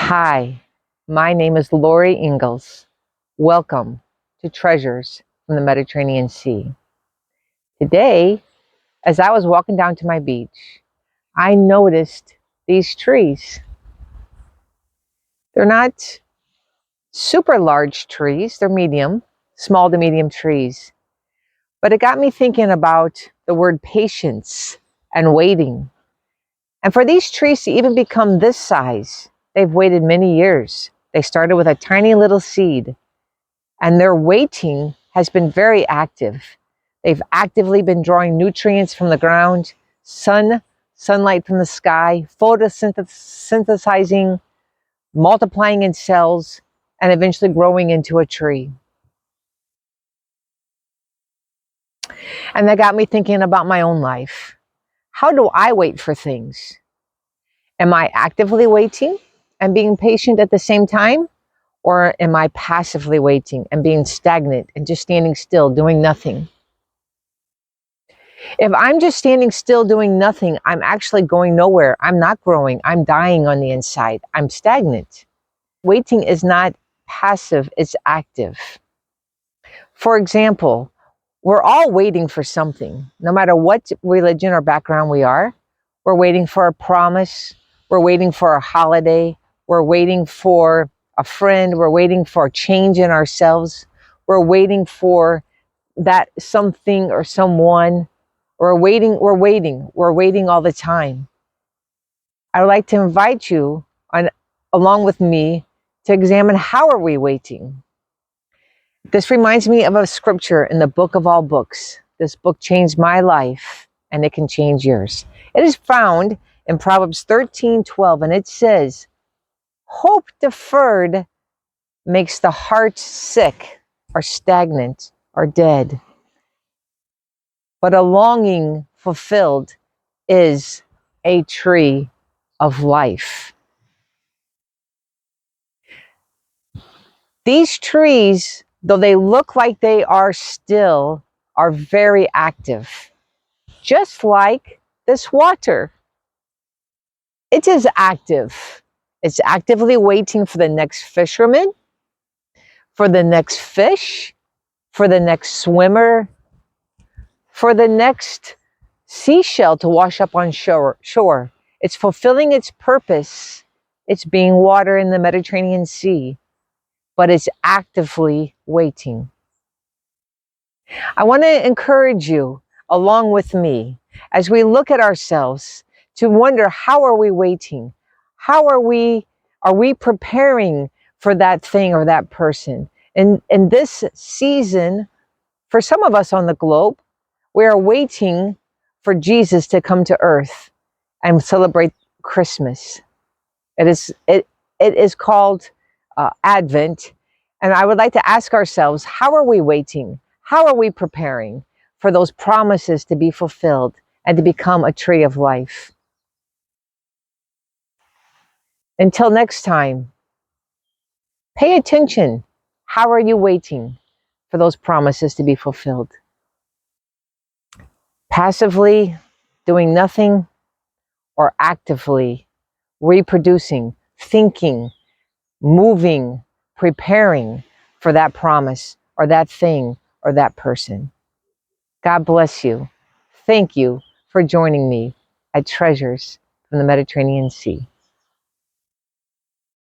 Hi, my name is Lori Ingalls. Welcome to Treasures from the Mediterranean Sea. Today, as I was walking down to my beach, I noticed these trees. They're not super large trees, they're medium, small to medium trees. But it got me thinking about the word patience and waiting. And for these trees to even become this size, they've waited many years. They started with a tiny little seed. And their waiting has been very active. They've actively been drawing nutrients from the ground, sunlight from the sky, photosynthesizing, multiplying in cells, and eventually growing into a tree. And that got me thinking about my own life. How do I wait for things? Am I actively waiting and being patient at the same time? Or am I passively waiting and being stagnant and just standing still, doing nothing? If I'm just standing still doing nothing, I'm actually going nowhere. I'm not growing. I'm dying on the inside. I'm stagnant. Waiting is not passive, it's active. For example, we're all waiting for something. No matter what religion or background we are, we're waiting for a promise. We're waiting for a holiday. We're waiting for a friend. We're waiting for a change in ourselves. We're waiting for that something or someone. We're waiting all the time. I would like to invite you along with me to examine how are we waiting. This reminds me of a scripture in the book of all books. This book changed my life and it can change yours. It is found in Proverbs 13:12, and it says, "Hope deferred makes the heart sick or stagnant or dead. But a longing fulfilled is a tree of life." These trees, though they look like they are still, are very active. Just like this water. It is active. It's actively waiting for the next fisherman, for the next fish, for the next swimmer, for the next seashell to wash up on shore. It's fulfilling its purpose. It's being water in the Mediterranean Sea, but it's actively waiting. I want to encourage you along with me as we look at ourselves to wonder, how are we waiting? How are we preparing for that thing or that person? In this season, for some of us on the globe, we are waiting for Jesus to come to earth and celebrate Christmas. It is called Advent. And I would like to ask ourselves, how are we waiting? How are we preparing for those promises to be fulfilled and to become a tree of life? Until next time, pay attention. How are you waiting for those promises to be fulfilled? Passively doing nothing, or actively reproducing, thinking, moving, preparing for that promise or that thing or that person? God bless you. Thank you for joining me at Treasures from the Mediterranean Sea.